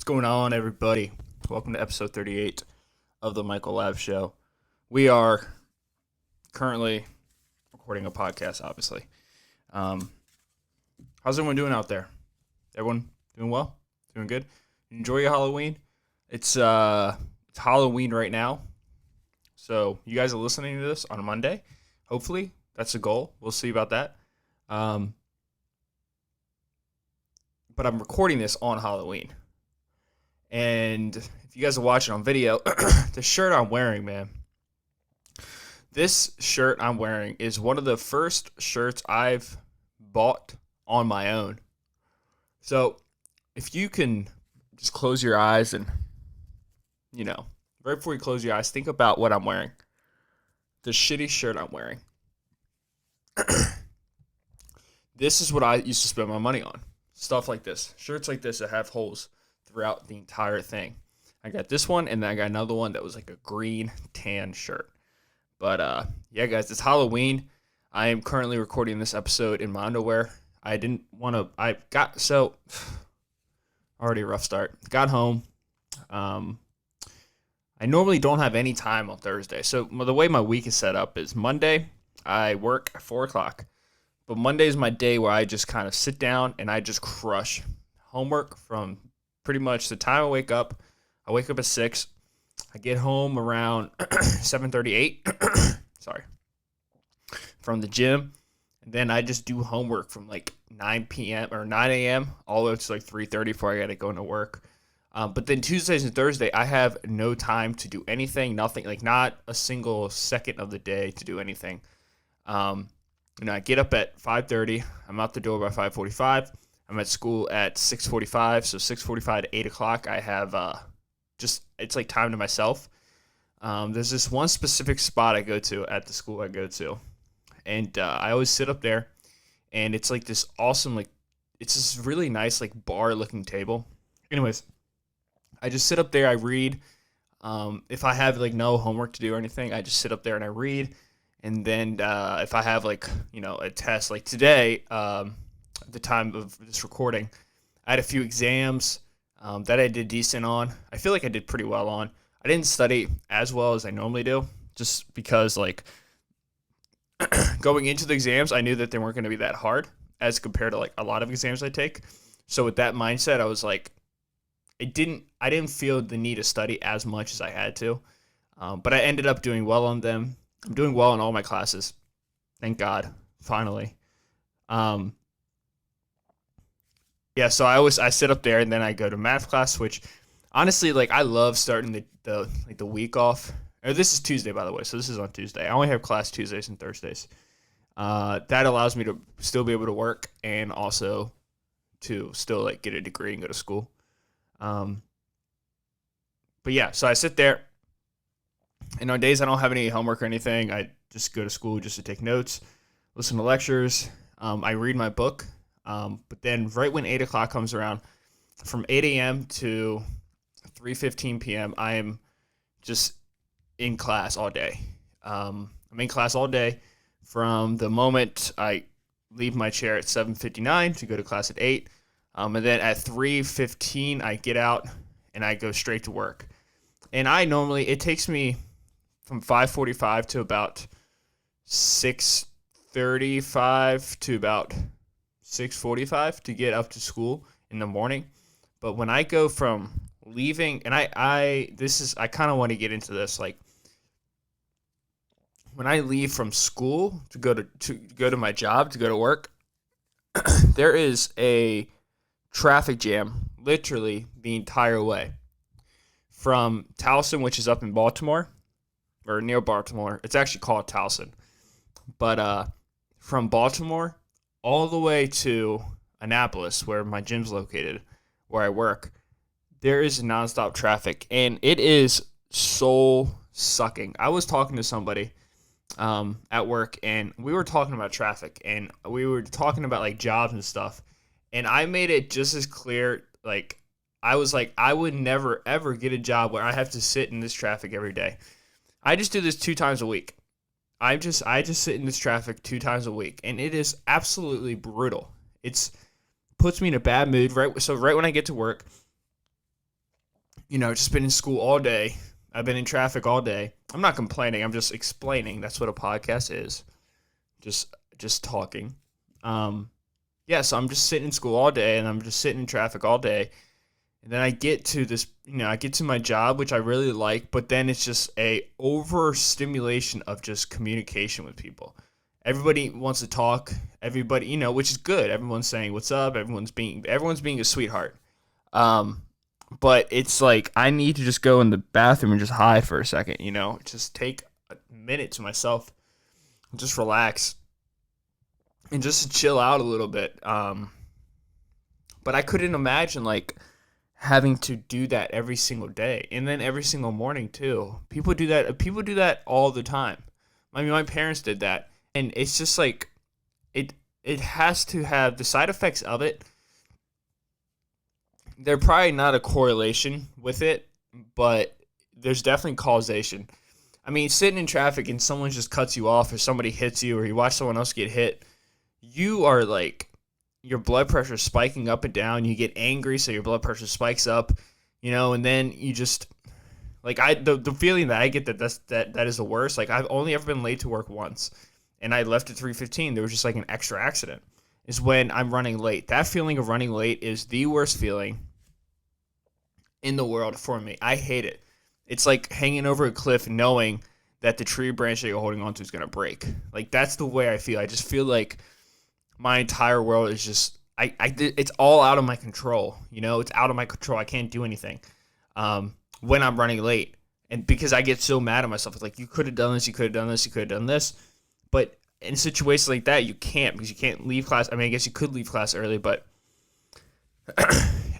going on, everybody? Welcome to episode 38 of the Michael Lab Show. We are currently recording a podcast, obviously. How's everyone doing out there? Everyone doing well? Doing good? Enjoy your Halloween? It's Halloween right now, so you guys are listening to this on a Monday. Hopefully, that's the goal. We'll see about that. But I'm recording this on Halloween. And if you guys are watching on video, the shirt I'm wearing, man. This shirt I'm wearing is one of the first shirts I've bought on my own. So if you can just close your eyes and, right before you close your eyes, think about what I'm wearing. The shitty shirt I'm wearing. This is what I used to spend my money on. Stuff like this. Shirts like this that have holes throughout the entire thing. I got this one, and then I got another one that was like a green tan shirt. But yeah, guys, it's Halloween. I am currently recording this episode in my underwear. Already a rough start. Got home. I normally don't have any time on Thursday. So the way my week is set up is Monday, I work at 4 o'clock. But Monday is my day where I just kind of sit down and I just crush homework from pretty much the time I wake up. I wake up at 6. I get home around 7:38. Sorry. From the gym. And then I just do homework from like 9 p.m. or 9 a.m. all the way to like 3:30 before I got to go into work. But then Tuesdays and Thursday, I have no time to do anything, nothing, like not a single second of the day to do anything. I get up at 5:30. I'm out the door by 5:45. I'm at school at 6:45. So 6:45 to 8 o'clock, I have it's like time to myself. There's this one specific spot I go to at the school I go to. And I always sit up there. And it's like this awesome, it's this really nice, bar-looking table. Anyways, I just sit up there. I read. If I have, no homework to do or anything, I just sit up there and I read. And then if I have, a test, like today, at the time of this recording, I had a few exams that I did decent on. I feel like I did pretty well on. I didn't study as well as I normally do, just because, going into the exams, I knew that they weren't going to be that hard as compared to, a lot of exams I take. So with that mindset, I was like, I didn't feel the need to study as much as I had to. But I ended up doing well on them. I'm doing well in all my classes. Thank God. Finally. Yeah, so I sit up there and then I go to math class, which honestly, I love starting the week off. Or this is Tuesday, by the way, so this is on Tuesday. I only have class Tuesdays and Thursdays. That allows me to still be able to work and also to still get a degree and go to school. But yeah, so I sit there. And on days I don't have any homework or anything, I just go to school just to take notes, listen to lectures. I read my book. But then right when 8 o'clock comes around, from 8 a.m. to 3:15 p.m., I am just in class all day. I'm in class all day from the moment I leave my chair at 7:59 to go to class at 8. And then at 3:15, I get out and I go straight to work. And it takes me from 5:45 to about 6:35 to about 6:45 to get up to school in the morning. But when I go from leaving, and I kind of want to get into this, when I leave from school to go to my job, to go to work, there is a traffic jam literally the entire way. From Towson, which is up in Baltimore, or near Baltimore. It's actually called Towson. But from Baltimore all the way to Annapolis, where my gym's located, where I work, there is nonstop traffic, and it is soul-sucking. I was talking to somebody at work, and we were talking about traffic, and we were talking about, jobs and stuff, and I made it just as clear, I was like, I would never, ever get a job where I have to sit in this traffic every day. I just do this 2 times a week. I just sit in this traffic 2 times a week, and it is absolutely brutal. Puts me in a bad mood. Right when I get to work, just been in school all day. I've been in traffic all day. I'm not complaining. I'm just explaining. That's what a podcast is. Just talking. Yeah, so I'm just sitting in school all day, and I'm just sitting in traffic all day. And then I get to this, I get to my job, which I really like, but then it's just a overstimulation of just communication with people. Everybody wants to talk. Everybody, which is good. Everyone's saying what's up. Everyone's being a sweetheart. But it's like I need to just go in the bathroom and just hide for a second, just take a minute to myself, just relax, and just chill out a little bit. But I couldn't imagine like having to do that every single day, and then every single morning too. People do that. People do that all the time. I mean, my parents did that, and it's just like it has to have the side effects of it. They're probably not a correlation with it, but there's definitely causation. I mean, sitting in traffic and someone just cuts you off, or somebody hits you, or you watch someone else get hit, you are like, your blood pressure is spiking up and down. You get angry, so your blood pressure spikes up, and then you just, like, the feeling that I get that is the worst. Like, I've only ever been late to work once, and I left at 3:15. There was just like an extra accident. Is when I'm running late. That feeling of running late is the worst feeling in the world for me. I hate it. It's like hanging over a cliff knowing that the tree branch that you're holding onto is going to break. Like, that's the way I feel. I just feel like my entire world is just, it's all out of my control. It's out of my control. I can't do anything when I'm running late. And because I get so mad at myself. It's like, you could have done this, you could have done this, you could have done this. But in situations like that, you can't, because you can't leave class. I mean, I guess you could leave class early, but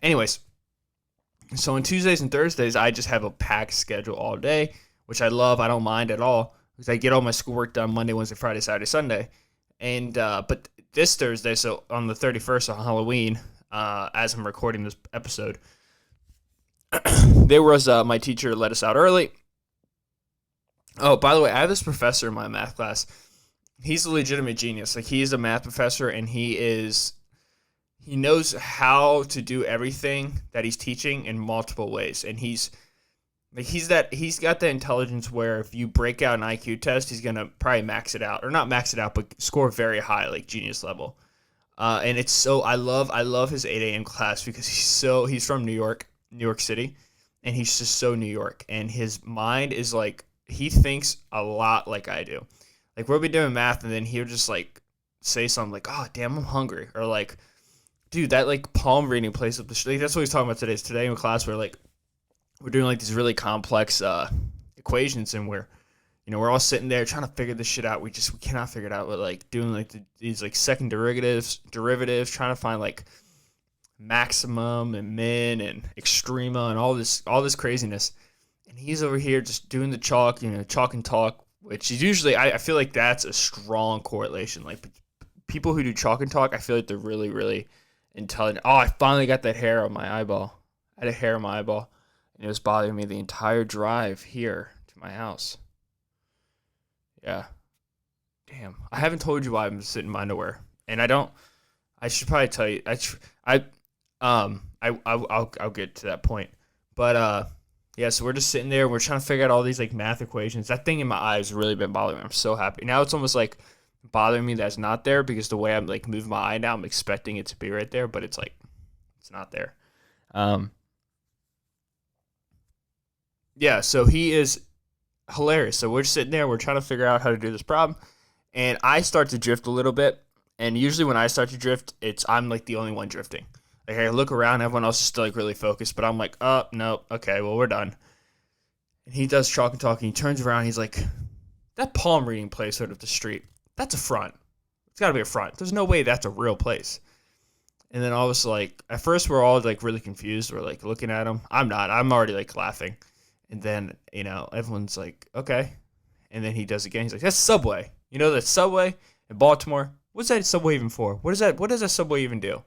anyways. So on Tuesdays and Thursdays, I just have a packed schedule all day, which I love. I don't mind at all, because I get all my schoolwork done Monday, Wednesday, Friday, Saturday, Sunday. And but this Thursday, so on the 31st on Halloween, as I'm recording this episode, there was my teacher let us out early. Oh, by the way, I have this professor in my math class. He's a legitimate genius. Like, he's a math professor, and he knows how to do everything that he's teaching in multiple ways. And he's got the intelligence where if you break out an IQ test, he's gonna probably max it out, or not max it out, but score very high, like genius level. And it's so, I love his 8 a.m. class, because he's from New York City, and he's just so New York, and his mind is like, he thinks a lot like I do. Like, we'll be doing math, and then he'll just like say something like, "Oh, damn, I'm hungry," or like, "Dude, that like palm reading place up the street." Like, that's what he's talking about today. Today in class, we're doing like these really complex equations, and we're all sitting there trying to figure this shit out. We cannot figure it out. We're like doing like these like second derivatives, trying to find like maximum and min and extrema and all this craziness. And he's over here just doing the chalk, chalk and talk, which is usually, I feel like that's a strong correlation. Like, people who do chalk and talk, I feel like they're really, really intelligent. Oh, I finally got that hair on my eyeball. I had a hair on my eyeball, and it was bothering me the entire drive here to my house. Yeah. Damn. I haven't told you why I'm sitting in my underwear, and I should probably tell you. I'll get to that point, but yeah. So we're just sitting there. We're trying to figure out all these like math equations. That thing in my eye has really been bothering me. I'm so happy now. It's almost like bothering me that's not there, because the way I'm like moving my eye now, I'm expecting it to be right there, but it's like, it's not there. Yeah, so he is hilarious. So we're sitting there, we're trying to figure out how to do this problem, and I start to drift a little bit. And usually when I start to drift, I'm like the only one drifting. Like, I look around, everyone else is still like really focused, but I'm like, oh no, okay, well, we're done. And he does chalk and talk, and he turns around, he's like, "That palm reading place out of the street, that's a front. It's got to be a front. There's no way that's a real place." And then all of us, like, at first we're all like really confused. We're like looking at him. I'm not. I'm already like laughing. And then, everyone's like, "Okay." And then he does it again. He's like, "That's Subway. That Subway in Baltimore? What's that Subway even for? What does that Subway even do?"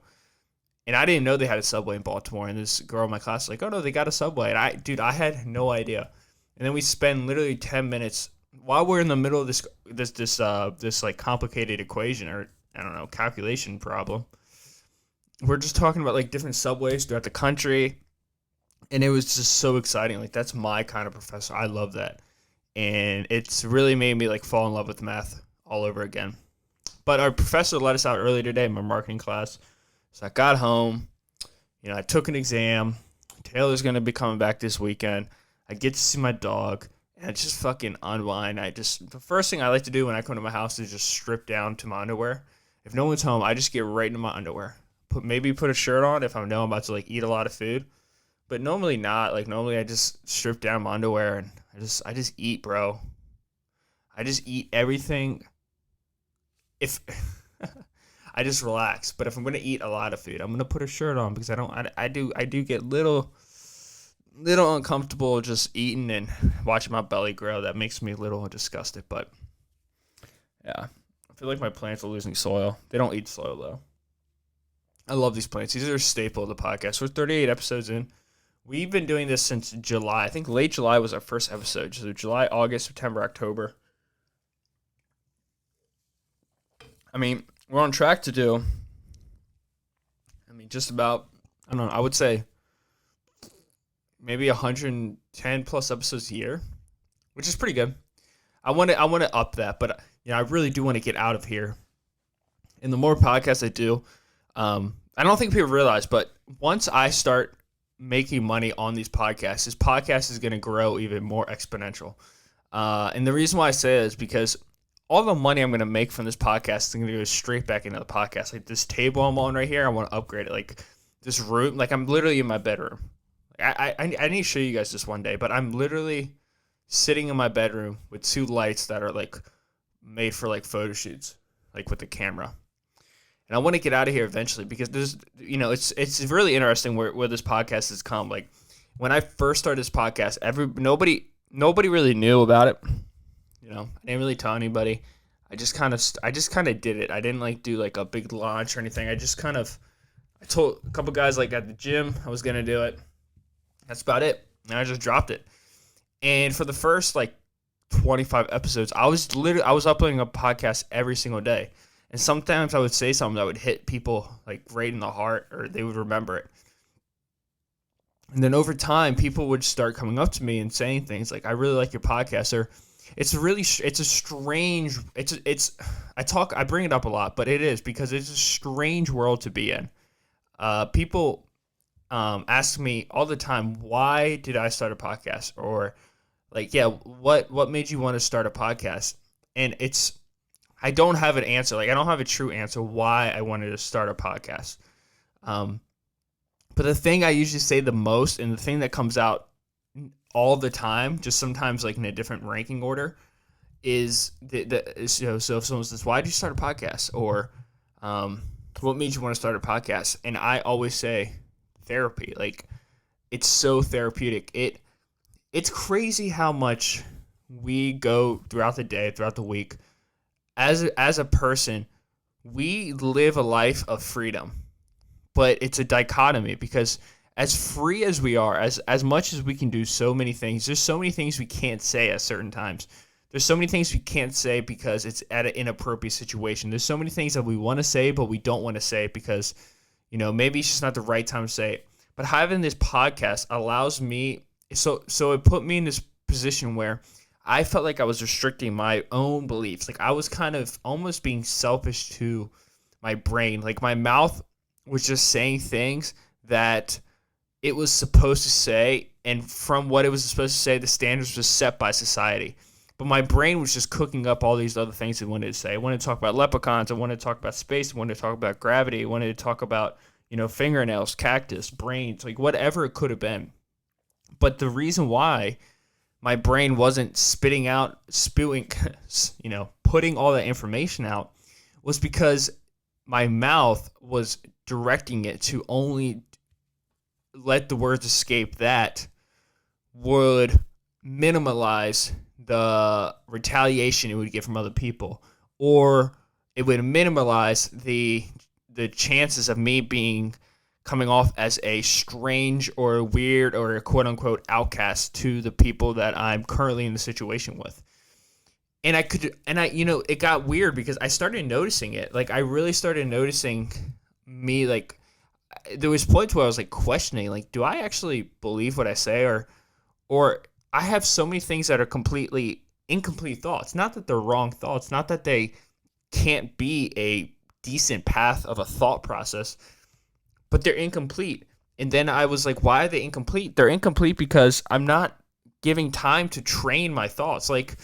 And I didn't know they had a Subway in Baltimore. And this girl in my class was like, "Oh no, they got a Subway." And I had no idea. And then we spend literally 10 minutes while we're in the middle of this like complicated equation, or I don't know, calculation problem. We're just talking about like different subways throughout the country, And it was just so exciting. Like, that's my kind of professor. I love that. And it's really made me like fall in love with math all over again. But our professor let us out early today in my marketing class. So I got home, I took an exam. Taylor's going to be coming back this weekend. I get to see my dog, and I just fucking unwind. The first thing I like to do when I come to my house is just strip down to my underwear. If no one's home, I just get right into my underwear. Put a shirt on if I know I'm about to like eat a lot of food. But normally not. Like, normally I just strip down my underwear and I just eat, bro. I just eat everything. If I just relax. But if I'm gonna eat a lot of food, I'm gonna put a shirt on because I do get little uncomfortable just eating and watching my belly grow. That makes me a little disgusted. But yeah, I feel like my plants are losing soil. They don't eat soil though. I love these plants. These are a staple of the podcast. We're 38 episodes in. We've been doing this since July. I think late July was our first episode. So July, August, September, October. I mean, we're on track to do, just about, I don't know, I would say maybe 110 plus episodes a year, which is pretty good. I want to up that, but I really do want to get out of here. And the more podcasts I do, I don't think people realize, but once I start making money on these podcasts, this podcast is going to grow even more exponential. And the reason why I say it is because all the money I'm going to make from this podcast is going to go straight back into the podcast. Like this table I'm on right here, I want to upgrade it. Like this room, like I'm literally in my bedroom. I need to show you guys this one day, but I'm literally sitting in my bedroom with two lights that are like made for like photo shoots, like with the camera. And I want to get out of here eventually because there's, it's really interesting where this podcast has come. Like when I first started this podcast, nobody really knew about it. I didn't really tell anybody. I just kind of did it. I didn't like do like a big launch or anything. I told a couple guys like at the gym I was gonna do it. That's about it. And I just dropped it. And for the first like 25 episodes, I was uploading a podcast every single day. And sometimes I would say something that would hit people like right in the heart, or they would remember it. And then over time, people would start coming up to me and saying things like, "I really like your podcast," or I bring it up a lot, but it is because it's a strange world to be in. People ask me all the time, why did I start a podcast? Or like, yeah, what made you want to start a podcast? And I don't have an answer. Like, I don't have a true answer why I wanted to start a podcast. But the thing I usually say the most, and the thing that comes out all the time, just sometimes like in a different ranking order, is so if someone says, "Why did you start a podcast?" or "What made you want to start a podcast?" and I always say therapy. Like, it's so therapeutic. It's crazy how much we go throughout the day, throughout the week. As a person, we live a life of freedom, but it's a dichotomy because as free as we are, as much as we can do so many things, there's so many things we can't say at certain times. There's so many things we can't say because it's at an inappropriate situation. There's so many things that we want to say, but we don't want to say because, maybe it's just not the right time to say it. But having this podcast allows me, so it put me in this position where I felt like I was restricting my own beliefs. Like I was kind of almost being selfish to my brain. Like my mouth was just saying things that it was supposed to say, and from what it was supposed to say, the standards were set by society. But my brain was just cooking up all these other things it wanted to say. I wanted to talk about leprechauns. I wanted to talk about space. I wanted to talk about gravity. I wanted to talk about, fingernails, cactus, brains, like whatever it could have been. But the reason why my brain wasn't spewing, putting all that information out was because my mouth was directing it to only let the words escape that would minimize the retaliation it would get from other people, or it would minimize the chances of me coming off as a strange or weird or a quote unquote outcast to the people that I'm currently in the situation with. And it got weird because I started noticing it. Like I really started noticing me, like there was points where I was like questioning, like, do I actually believe what I say, or I have so many things that are completely incomplete thoughts. Not that they're wrong thoughts, not that they can't be a decent path of a thought process, but they're incomplete. And then I was like, why are they incomplete? They're incomplete because I'm not giving time to train my thoughts. Like,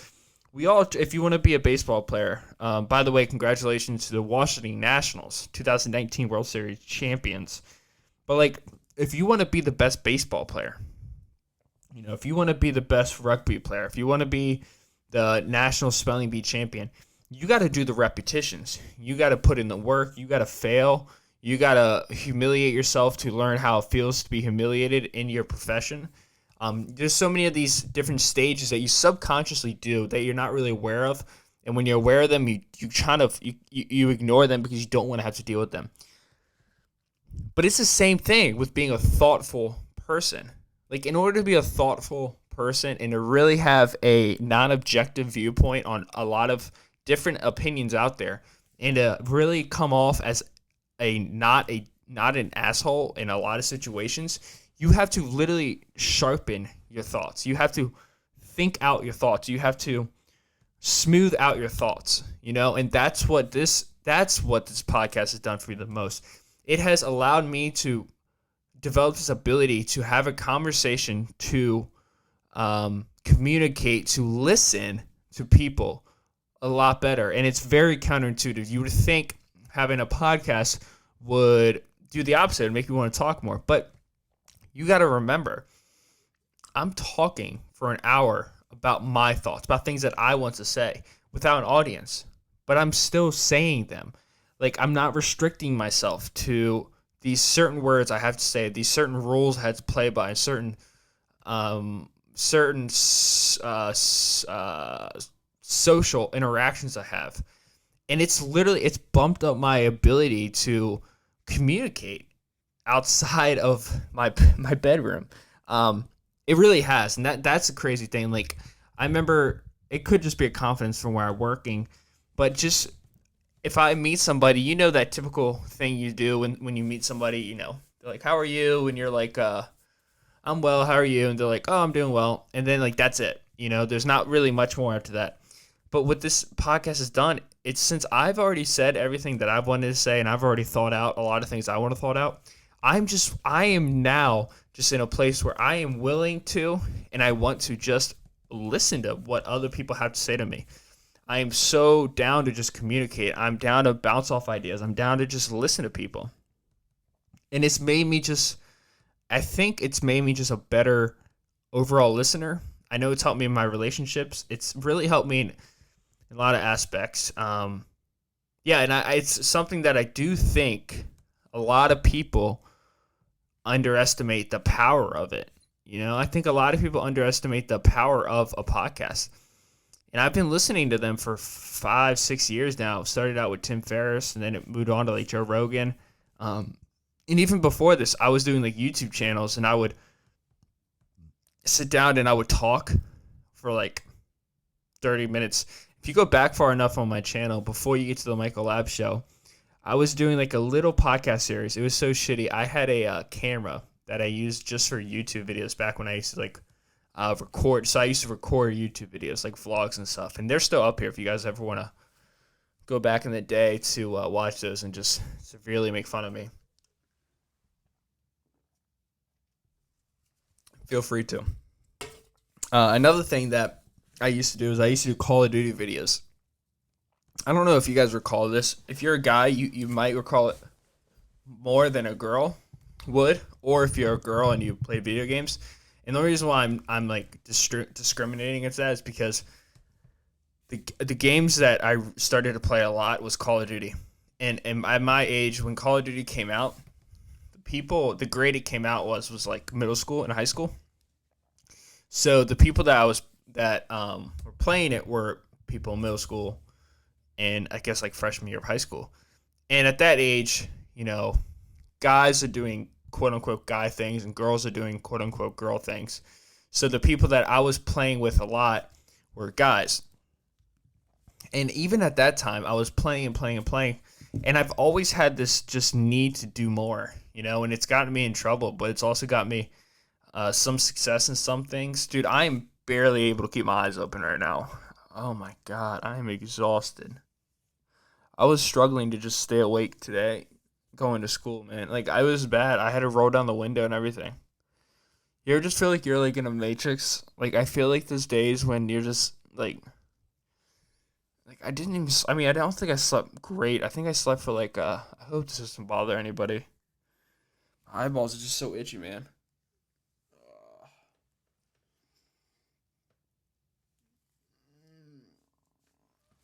if you want to be a baseball player, by the way, congratulations to the Washington Nationals, 2019 World Series champions. But like, if you want to be the best baseball player, if you want to be the best rugby player, if you want to be the national spelling bee champion, you got to do the repetitions. You got to put in the work. You got to fail. You got to humiliate yourself to learn how it feels to be humiliated in your profession. There's so many of these different stages that you subconsciously do that you're not really aware of. And when you're aware of them, you ignore them because you don't want to have to deal with them. But it's the same thing with being a thoughtful person. Like, in order to be a thoughtful person and to really have a non-objective viewpoint on a lot of different opinions out there, and to really come off as not an asshole in a lot of situations, you have to literally sharpen your thoughts. You have to think out your thoughts. You have to smooth out your thoughts, and that's what this podcast has done for me the most. It has allowed me to develop this ability to have a conversation, to communicate, to listen to people a lot better. And it's very counterintuitive. You would think having a podcast would do the opposite and make you want to talk more. But you got to remember, I'm talking for an hour about my thoughts, about things that I want to say without an audience, but I'm still saying them. Like, I'm not restricting myself to these certain words I have to say, these certain rules I had to play by, certain social interactions I have. And it's bumped up my ability to communicate outside of my bedroom. It really has. And that's a crazy thing. Like, I remember, it could just be a confidence from where I'm working, but just if I meet somebody, that typical thing you do when you meet somebody, they're like, how are you? And you're like, I'm well, how are you? And they're like, oh, I'm doing well. And then, like, that's it. There's not really much more after that. But what this podcast has done, it's since I've already said everything that I've wanted to say, and I've already thought out a lot of things I want to thought out, I am now just in a place where I am willing to, and I want to just listen to what other people have to say to me. I am so down to just communicate. I'm down to bounce off ideas. I'm down to just listen to people. And I think it's made me just a better overall listener. I know it's helped me in my relationships. It's really helped me in a lot of aspects. It's something that I do think a lot of people underestimate the power of it. I think a lot of people underestimate the power of a podcast. And I've been listening to them for 5-6 years now. Started out with Tim Ferriss, and then it moved on to like Joe Rogan. And even before this, I was doing like YouTube channels, and I would sit down and I would talk for like 30 minutes. If you go back far enough on my channel, before you get to the Michael Lab show, I was doing like a little podcast series. It was so shitty. I had a camera that I used just for YouTube videos back when I used to like record. So I used to record YouTube videos, like vlogs and stuff. And they're still up here if you guys ever want to go back in the day to watch those and just severely make fun of me. Feel free to. Another thing that I used to do is I used to do Call of Duty videos. I don't know if you guys recall this. If you're a guy, you might recall it more than a girl would, or if you're a girl and you play video games. And the reason why I'm like discriminating against that is because the games that I started to play a lot was Call of Duty. And at my age, when Call of Duty came out, the grade it came out was like middle school and high school. So the people that were playing it were people in middle school and I guess like freshman year of high school. And at that age, guys are doing quote unquote guy things and girls are doing quote unquote girl things. So the people that I was playing with a lot were guys. And even at that time, I was playing. And I've always had this just need to do more, and it's gotten me in trouble, but it's also got me some success in some things. Dude, I am barely able to keep my eyes open right now. Oh my God, I am exhausted. I was struggling to just stay awake today going to school, man. Like, I was bad. I had to roll down the window and everything. You ever just feel like you're like in a matrix? Like, I feel like there's days when you're just like I didn't even. I mean, I don't think I slept great. I think I slept for like. I hope this doesn't bother anybody. My eyeballs are just so itchy, man.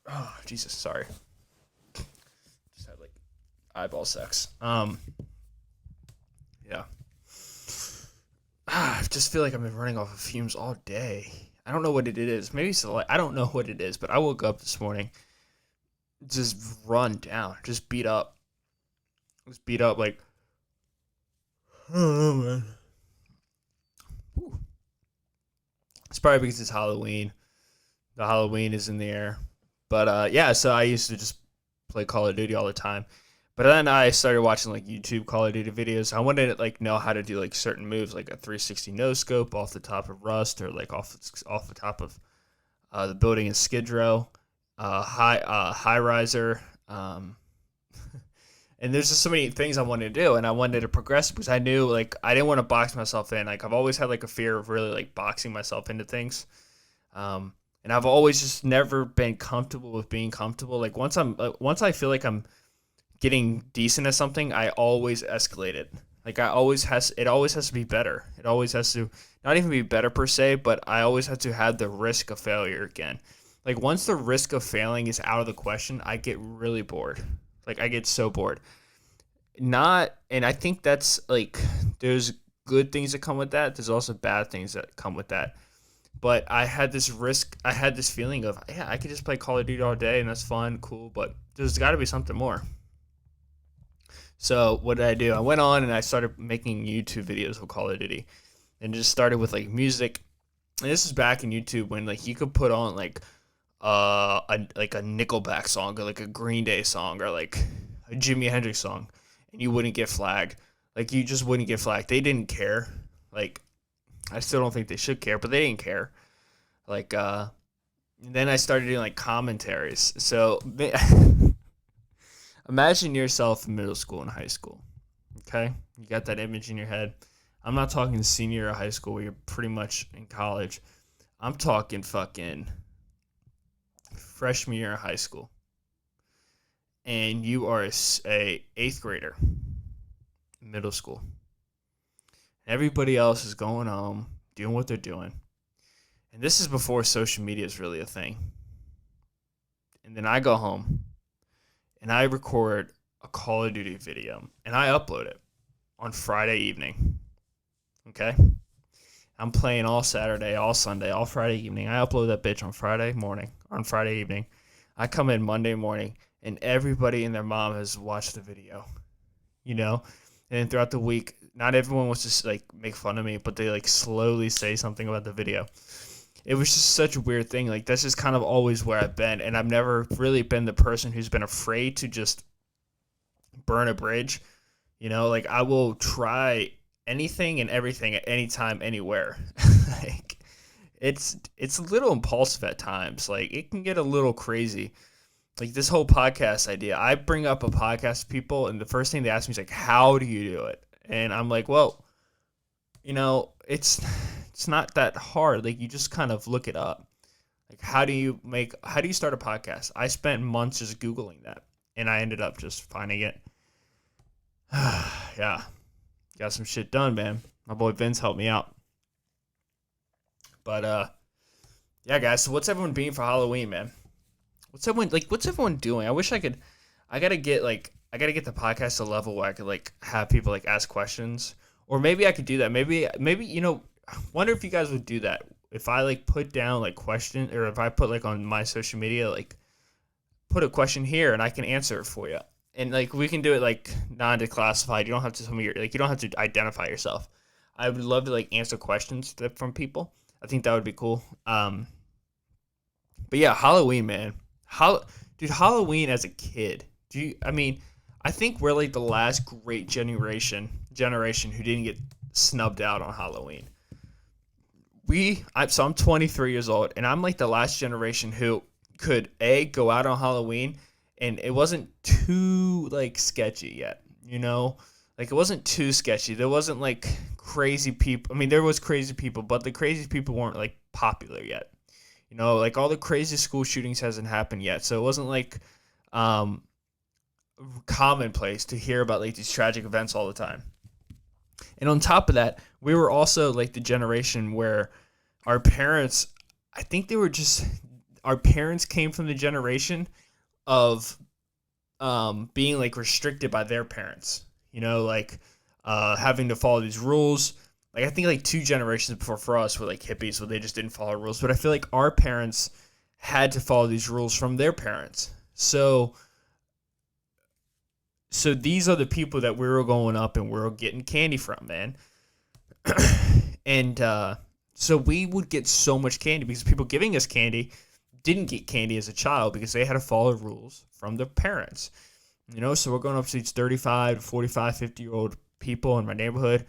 Oh Jesus, sorry. Just had like eyeball sex. Yeah. I just feel like I've been running off of fumes all day. I don't know what it is. Maybe it's like I don't know what it is, but I woke up this morning just run down, just beat up. Just beat up like I don't know, man. Whew. It's probably because it's Halloween. The Halloween is in the air. But yeah, so I used to just play Call of Duty all the time. But then I started watching like YouTube Call of Duty videos. I wanted to like know how to do like certain moves, like a 360 no scope off the top of Rust, or like off the top of the building in Skid Row, high riser. And there's just so many things I wanted to do, and I wanted to progress because I knew like I didn't want to box myself in. Like I've always had like a fear of really like boxing myself into things. And I've always just never been comfortable with being comfortable. Like once I feel like I'm getting decent at something, I always escalate it. Like it always has to be better. It always has to not even be better per se, but I always have to have the risk of failure again. Like once the risk of failing is out of the question, I get really bored. Like I get so bored. And I think that's like there's good things that come with that. There's also bad things that come with that. But I had this feeling of, yeah, I could just play Call of Duty all day and that's fun, cool, but there's got to be something more. So what did I do? I went on and I started making YouTube videos of Call of Duty, and just started with like music. And this is back in YouTube when like you could put on like a Nickelback song, or like a Green Day song, or like a Jimi Hendrix song, and you wouldn't get flagged. Like you just wouldn't get flagged. They didn't care. Like I still don't think they should care, but they didn't care. Like then I started doing like commentaries. So imagine yourself in middle school and high school. Okay? You got that image in your head. I'm not talking senior year of high school where you're pretty much in college. I'm talking fucking freshman year of high school. And you are a eighth grader in middle school. Everybody else is going home, doing what they're doing. And this is before social media is really a thing. And then I go home and I record a Call of Duty video and I upload it on Friday evening. Okay? I'm playing all Saturday, all Sunday, all Friday evening. I upload that bitch on Friday morning, on Friday evening. I come in Monday morning and everybody and their mom has watched the video. You know? And then throughout the week, not everyone was just like make fun of me, but they like slowly say something about the video. It was just such a weird thing. Like that's just kind of always where I've been, and I've never really been the person who's been afraid to just burn a bridge. You know, like I will try anything and everything at any time, anywhere. Like it's a little impulsive at times. Like it can get a little crazy. Like this whole podcast idea, I bring up a podcast to people, and the first thing they ask me is like, "How do you do it?" And I'm like, "Well, you know, it's not that hard. Like you just kind of look it up. Like how do you start a podcast?" I spent months just Googling that, and I ended up just finding it. Yeah, got some shit done, man. My boy Vince helped me out. But yeah, guys. So what's everyone being for Halloween, man? What's everyone doing? I gotta get the podcast to a level where I could like have people like ask questions, or maybe I could do that. Maybe I wonder if you guys would do that. If I like put down like question, or if I put like on my social media, like put a question here and I can answer it for you. And like we can do it like non-declassified. You don't have to tell me you don't have to identify yourself. I would love to like answer questions from people. I think that would be cool. But yeah, Halloween, man. Dude, Halloween as a kid. I mean, I think we're like the last great generation who didn't get snubbed out on Halloween. So I'm 23 years old, and I'm like the last generation who could go out on Halloween, and it wasn't too like sketchy yet, like it wasn't too sketchy. There wasn't like crazy people. I mean, there was crazy people, but the crazy people weren't like popular yet. Like all the crazy school shootings hasn't happened yet, so it wasn't like um commonplace to hear about like these tragic events all the time. And on top of that, we were also like the generation where our parents, I think they were just, our parents came from the generation of being like restricted by their parents, like having to follow these rules. Like I think like two generations before for us were like hippies, so they just didn't follow rules. But I feel like our parents had to follow these rules from their parents. So these are the people that we were going up and we were getting candy from, man. And so we would get so much candy because people giving us candy didn't get candy as a child because they had to follow rules from their parents. So we're going up to these 35 to 45, 50-year-old people in my neighborhood,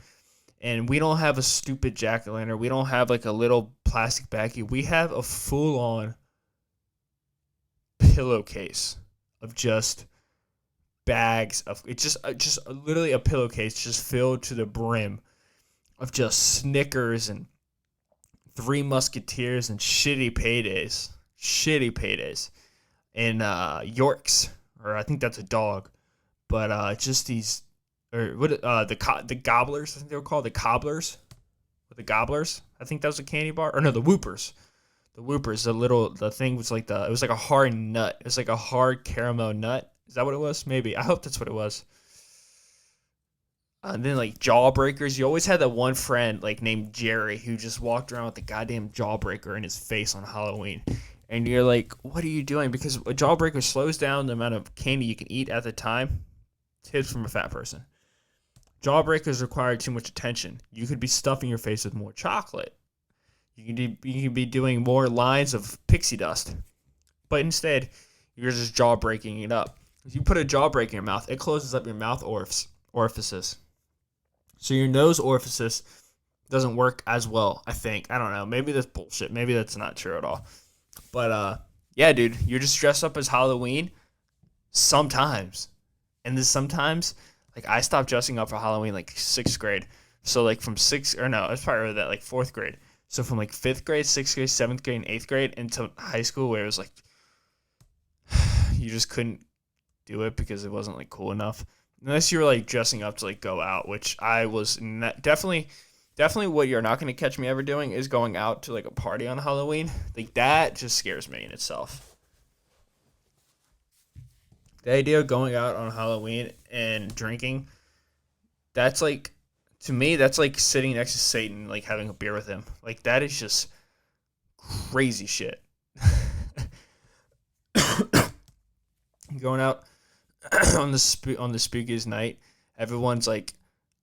and we don't have a stupid jack-o'-lantern. We don't have like a little plastic baggie. We have a full-on pillowcase of just bags of it's just literally a pillowcase just filled to the brim of just Snickers and Three Musketeers and shitty paydays and Yorks, or I think that's a dog, but just these, or what, the gobblers, I think they were called the cobblers, or the gobblers, I think that was a candy bar, or no, the Whoopers. The thing was like it was like a hard nut. It was like a hard caramel nut. Is that what it was? Maybe. I hope that's what it was. And then like Jawbreakers. You always had that one friend like named Jerry who just walked around with the goddamn Jawbreaker in his face on Halloween. And you're like, what are you doing? Because a Jawbreaker slows down the amount of candy you can eat at the time. Tips from a fat person. Jawbreakers require too much attention. You could be stuffing your face with more chocolate. You can be doing more lines of pixie dust. But instead, you're just jaw breaking it up. If you put a jaw break in your mouth, it closes up your mouth orifices. So your nose orifice doesn't work as well, I think. I don't know. Maybe that's bullshit. Maybe that's not true at all. But yeah, dude, you're just dressed up as Halloween sometimes. And then sometimes, like I stopped dressing up for Halloween like 6th grade. So like from it's probably that like 4th grade. So from like 5th grade, 6th grade, 7th grade, and 8th grade into high school where it was like you just couldn't do it because it wasn't like cool enough. Unless you were like dressing up to like go out, which I was definitely what you're not going to catch me ever doing is going out to like a party on Halloween. Like that just scares me in itself. The idea of going out on Halloween and drinking, that's like, to me, that's like sitting next to Satan, like having a beer with him. Like that is just crazy shit. Going out on the spookiest night, everyone's like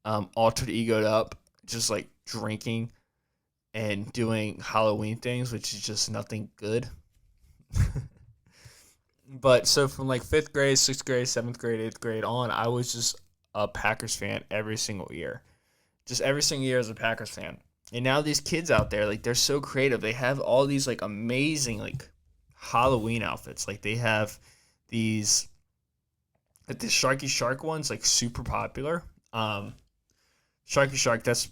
altered egoed up, just like drinking and doing Halloween things, which is just nothing good. But so from like 5th grade, 6th grade, 7th grade, 8th grade on, I was just a Packers fan every single year. Just every single year as a Packers fan. And now these kids out there, like they're so creative. They have all these like amazing like Halloween outfits. Like they have these, like the Sharky Shark ones, like super popular. Sharky Shark, that's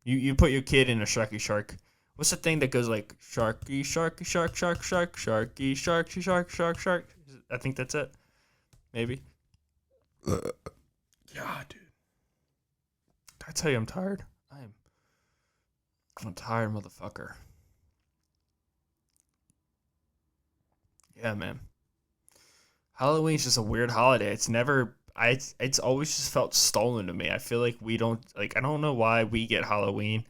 you put your kid in a Sharky Shark. What's the thing that goes like Sharky Sharky Shark Shark Shark Sharky Sharky Shark Shark Shark? I think that's it. Maybe. God, dude. Did I tell you I'm tired? I'm a tired motherfucker. Yeah, man. Halloween's just a weird holiday. It's always just felt stolen to me. I feel like we don't, like, I don't know why we get Halloween.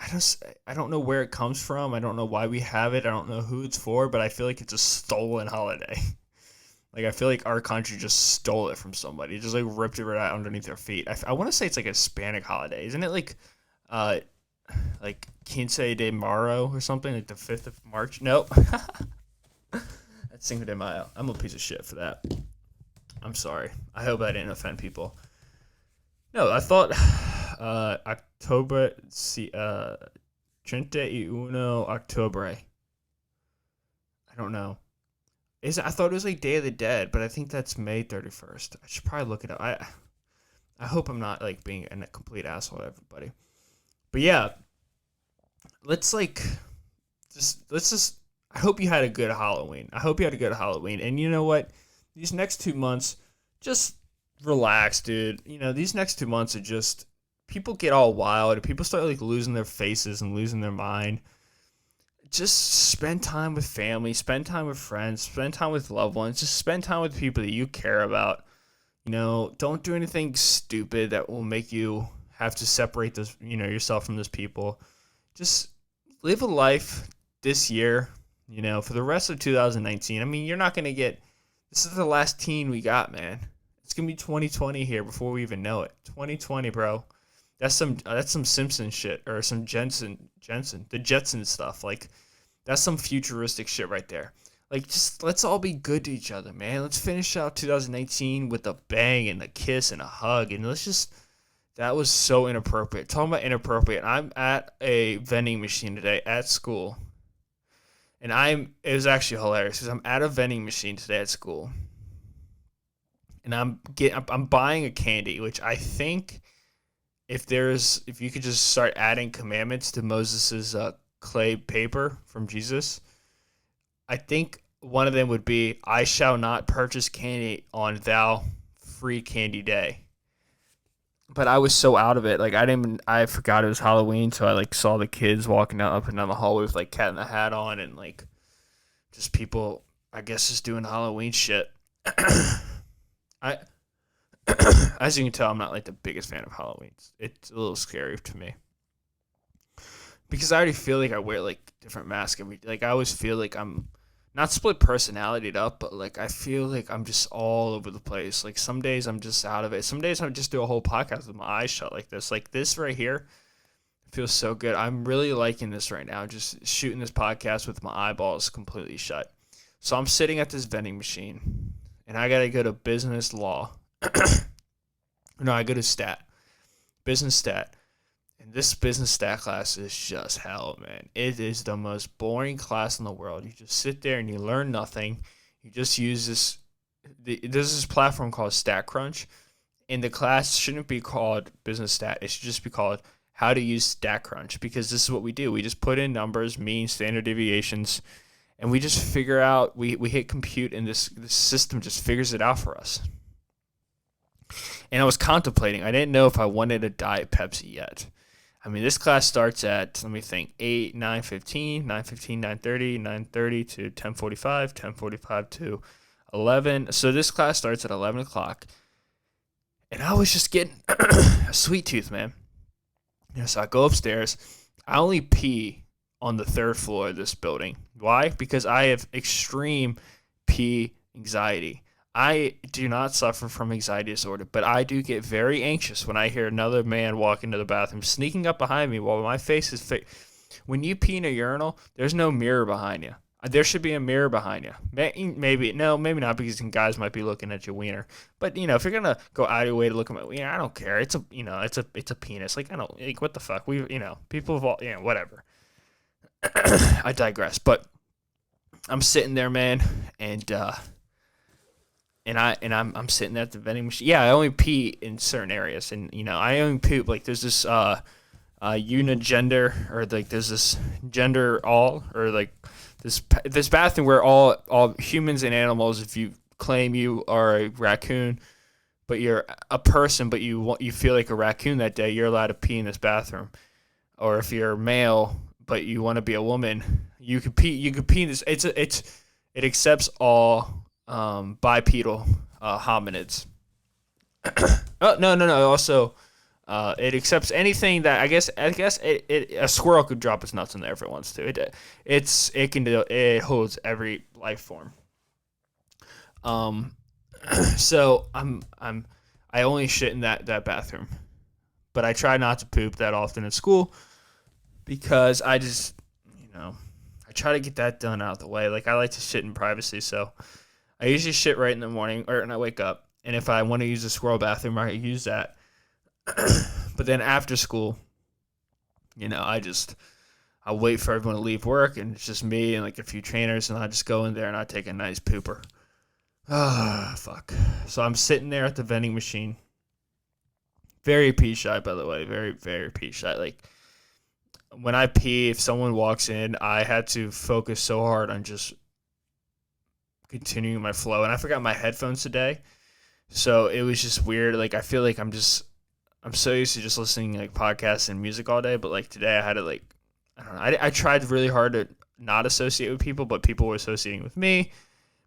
I don't know where it comes from. I don't know why we have it. I don't know who it's for, but I feel like it's a stolen holiday. Like, I feel like our country just stole it from somebody. Just, like, ripped it right out underneath their feet. I want to say it's, like, a Hispanic holiday. Isn't it, like Quince de Mayo or something? Like, the 5th of March? Nope. That's Cinco de Mayo. I'm a piece of shit for that. I'm sorry. I hope I didn't offend people. No, I thought October, 31 Octobre. I don't know. I thought it was like Day of the Dead, but I think that's May 31st. I should probably look it up. I hope I'm not like being a complete asshole to everybody. But yeah, let's just I hope you had a good Halloween. And you know what? These next 2 months, just relax, dude. You know, these next 2 months are just, people get all wild and people start like losing their faces and losing their mind. Just spend time with family, spend time with friends, spend time with loved ones, just spend time with people that you care about. You know, don't do anything stupid that will make you have to separate yourself from those people. Just live a life this year, for the rest of 2019. I mean, you're not going to this is the last teen we got, man. It's going to be 2020 here before we even know it. 2020, bro. That's some Simpsons shit, or some Jensen, the Jetson stuff. Like, that's some futuristic shit right there. Like, just let's all be good to each other, man. Let's finish out 2019 with a bang and a kiss and a hug, and that was so inappropriate. Talking about inappropriate, I'm at a vending machine today at school, and it was actually hilarious because I'm at a vending machine today at school, and I'm buying a candy, which I think, if you could just start adding commandments to Moses's clay paper from Jesus, I think one of them would be, I shall not purchase candy on thou free candy day. But I was so out of it. Like, I forgot it was Halloween, so I like saw the kids walking up and down the hallway with like Cat in the Hat on, and like just people, I guess, just doing Halloween shit. As you can tell, I'm not like the biggest fan of Halloween. It's a little scary to me because I already feel like I wear like different masks like I always feel like I'm not split personalitied up, but like I feel like I'm just all over the place. Like some days I'm just out of it. Some days I just do a whole podcast with my eyes shut like this. Like this right here feels so good. I'm really liking this right now. Just shooting this podcast with my eyeballs completely shut. So I'm sitting at this vending machine and I gotta go to business law. No, I go to business stat. And this business stat class is just hell, man. It is the most boring class in the world. You just sit there and you learn nothing. You just use there's this platform called StatCrunch. And the class shouldn't be called business stat. It should just be called how to use StatCrunch, because this is what we do. We just put in numbers, mean, standard deviations, and we just figure out, we hit compute, and this system just figures it out for us. And I was contemplating. I didn't know if I wanted a Diet Pepsi yet. I mean, this class starts at, let me think, 8, 9:15, 9:15, 9:30, 9:30 to 10:45, 10:45 to 11. So this class starts at 11 o'clock. And I was just getting a sweet tooth, man. So I go upstairs. I only pee on the 3rd floor of this building. Why? Because I have extreme pee anxiety. I do not suffer from anxiety disorder, but I do get very anxious when I hear another man walk into the bathroom, sneaking up behind me while my face is When you pee in a urinal, there's no mirror behind you. There should be a mirror behind you. Maybe not, because guys might be looking at your wiener. But if you're gonna go out of your way to look at my wiener, I don't care. It's a penis. Like, I don't, like, what the fuck? People have all, whatever. I digress. But I'm sitting there, man, and I'm sitting at the vending machine. Yeah, I only pee in certain areas, and I only poop, like, there's this unigender, or like there's this gender all, or like this bathroom where all humans and animals, if you claim you are a raccoon, but you're a person, but you feel like a raccoon that day, you're allowed to pee in this bathroom. Or if you're a male but you want to be a woman, you could pee in this. It accepts all bipedal hominids. Oh, no. Also, it accepts anything that I guess a squirrel could drop its nuts in there if it wants to. It holds every life form. So I only shit in that bathroom, but I try not to poop that often at school because I just I try to get that done out of the way. Like, I like to shit in privacy, so I usually shit right in the morning or when I wake up. And if I want to use the squirrel bathroom, I use that. But then after school, I wait for everyone to leave work, and it's just me and like a few trainers, and I just go in there and I take a nice pooper. Ah, fuck. So I'm sitting there at the vending machine. Very pee shy, by the way. Very, very pee shy. Like, when I pee, if someone walks in, I had to focus so hard on just continuing my flow. And I forgot my headphones today. So it was just weird. Like, I feel like I'm so used to just listening like podcasts and music all day. But like today I had to like, I don't know. I tried really hard to not associate with people, but people were associating with me.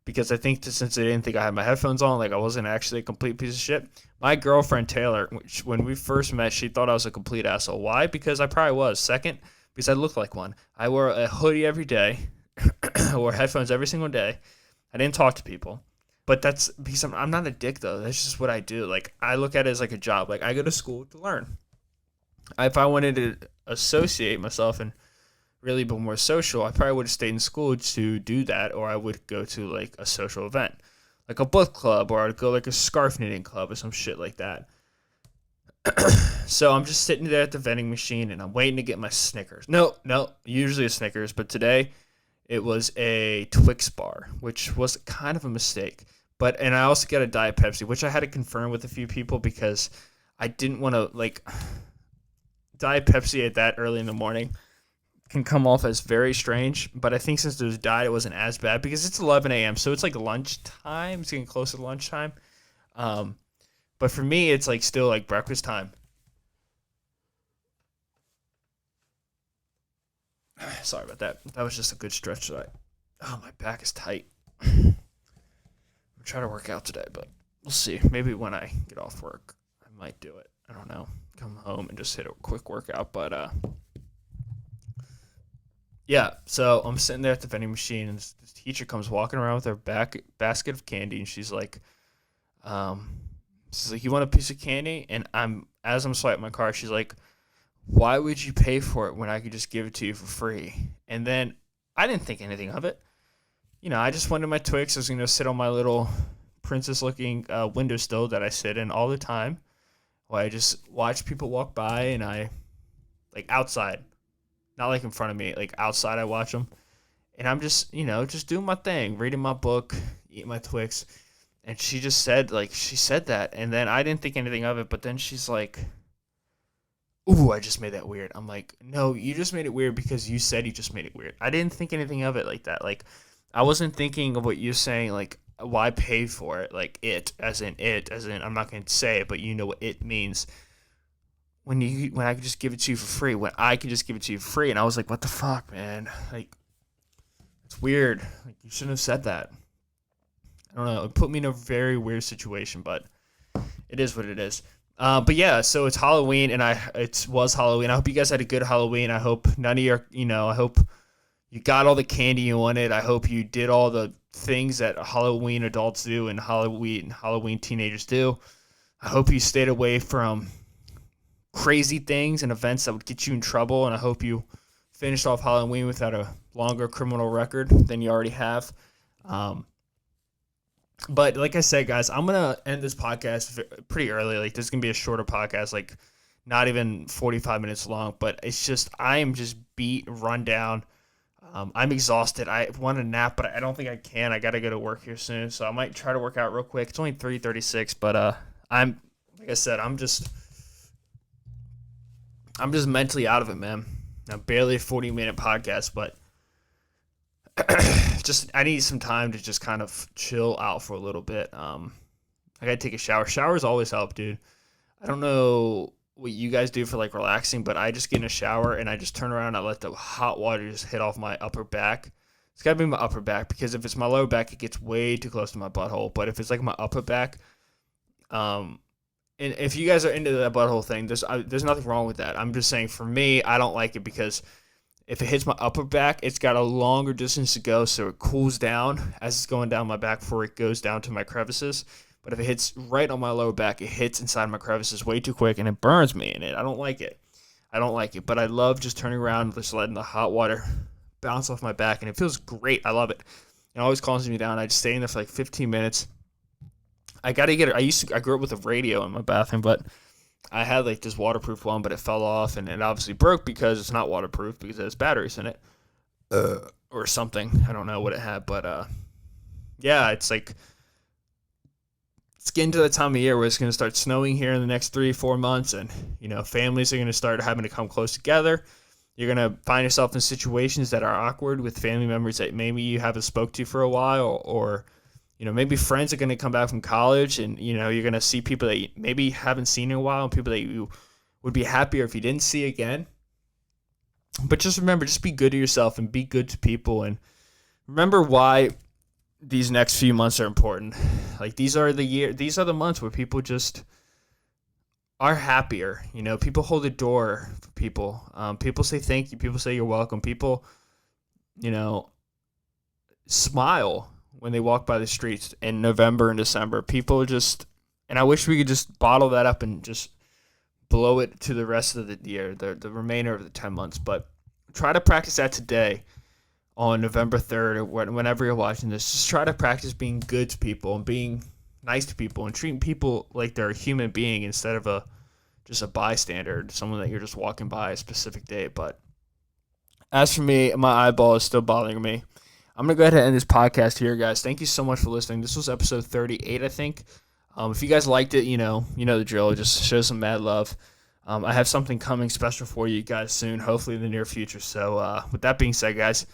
Because I think since they didn't think I had my headphones on, like I wasn't actually a complete piece of shit. My girlfriend, Taylor, when we first met, she thought I was a complete asshole. Why? Because I probably was. Second, because I looked like one. I wore a hoodie every day. I wore headphones every single day. I didn't talk to people. But that's because I'm not a dick, though. That's just what I do. Like, I look at it as like a job. Like, I go to school to learn. If I wanted to associate myself and really be more social, I probably would have stayed in school to do that, or I would go to like a social event, like a book club, or I'd go like a scarf knitting club or some shit like that. So I'm just sitting there at the vending machine and I'm waiting to get my Snickers. No, usually a Snickers, but today it was a Twix bar, which was kind of a mistake. And I also got a Diet Pepsi, which I had to confirm with a few people because I didn't want to like Diet Pepsi at that early in the morning can come off as very strange, but I think since there's diet, it wasn't as bad because it's 11 a.m., so it's like lunchtime. It's getting close to lunchtime. But for me, it's like still like breakfast time. Sorry about that. That was just a good stretch. Oh, my back is tight. I'm trying to work out today, but we'll see. Maybe when I get off work, I might do it. I don't know. Come home and just hit a quick workout, but yeah, so I'm sitting there at the vending machine, and this teacher comes walking around with her basket of candy, and she's like, "You want a piece of candy?" And as I'm swiping my card, she's like, "Why would you pay for it when I could just give it to you for free?" And then I didn't think anything of it. I just wanted my Twix. I was gonna sit on my little princess-looking windowsill that I sit in all the time, while I just watch people walk by, and I like outside. Not like in front of me, like outside I watch them. And I'm just, just doing my thing, reading my book, eating my Twix. And she said that. And then I didn't think anything of it. But then she's like, "Ooh, I just made that weird." I'm like, "No, you just made it weird because you said you just made it weird." I didn't think anything of it like that. Like, I wasn't thinking of what you're saying, like, why pay for it? Like, as in, I'm not going to say it, but you know what it means. When I could just give it to you for free, when I could just give it to you for free. And I was like, what the fuck, man? Like, it's weird. Like, you shouldn't have said that. I don't know. It put me in a very weird situation, but it is what it is. But yeah, so it's Halloween, and it was Halloween. I hope you guys had a good Halloween. I hope none of your, I hope you got all the candy you wanted. I hope you did all the things that Halloween adults do and Halloween teenagers do. I hope you stayed away from crazy things and events that would get you in trouble, and I hope you finished off Halloween without a longer criminal record than you already have. But like I said, guys, I'm gonna end this podcast pretty early. Like, this is gonna be a shorter podcast, like not even 45 minutes long. But it's just I am just beat, run down. I'm exhausted. I want a nap, but I don't think I can. I gotta go to work here soon, so I might try to work out real quick. It's only 3:36, but I'm like I said, I'm just mentally out of it, man. Now, barely a 40-minute podcast, but I need some time to just kind of chill out for a little bit. I gotta take a shower. Showers always help, dude. I don't know what you guys do for like relaxing, but I just get in a shower and I just turn around and I let the hot water just hit off my upper back. It's gotta be my upper back, because if it's my lower back, it gets way too close to my butthole. But if it's like my upper back, and if you guys are into that butthole thing, there's nothing wrong with that. I'm just saying, for me, I don't like it because if it hits my upper back, it's got a longer distance to go, so it cools down as it's going down my back before it goes down to my crevices. But if it hits right on my lower back, it hits inside my crevices way too quick, and it burns me, and I don't like it. But I love just turning around and just letting the hot water bounce off my back, and it feels great. I love it. It always calms me down. I just stay in there for like 15 minutes. I gotta get it. I grew up with a radio in my bathroom, but I had like this waterproof one, but it fell off, and it obviously broke because it's not waterproof because it has batteries in it, or something. I don't know what it had, but yeah, it's like it's getting to the time of year where it's going to start snowing here in the next 3-4 months, and families are going to start having to come close together. You're going to find yourself in situations that are awkward with family members that maybe you haven't spoke to for a while, or maybe friends are going to come back from college, and you're going to see people that you maybe haven't seen in a while, and people that you would be happier if you didn't see again. But just remember, just be good to yourself and be good to people, and remember why these next few months are important. Like these are the months where people just are happier. People hold the door for people. People say thank you. People say you're welcome. People, smile when they walk by the streets in November and December. People just, and I wish we could just bottle that up and just blow it to the rest of the year, the remainder of the 10 months. But try to practice that today on November 3rd or whenever you're watching this. Just try to practice being good to people and being nice to people and treating people like they're a human being instead of just a bystander, someone that you're just walking by a specific day. But as for me, my eyeball is still bothering me. I'm going to go ahead and end this podcast here, guys. Thank you so much for listening. This was episode 38, I think. If you guys liked it, you know the drill. Just show some mad love. I have something coming special for you guys soon, hopefully in the near future. So with that being said, guys,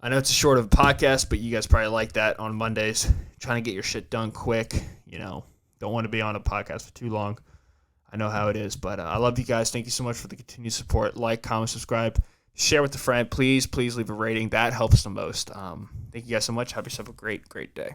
I know it's a short of a podcast, but you guys probably like that on Mondays. Trying to get your shit done quick. Don't want to be on a podcast for too long. I know how it is, but I love you guys. Thank you so much for the continued support. Like, comment, subscribe, share with a friend. Please leave a rating. That helps the most. Thank you guys so much. Have yourself a great, great day.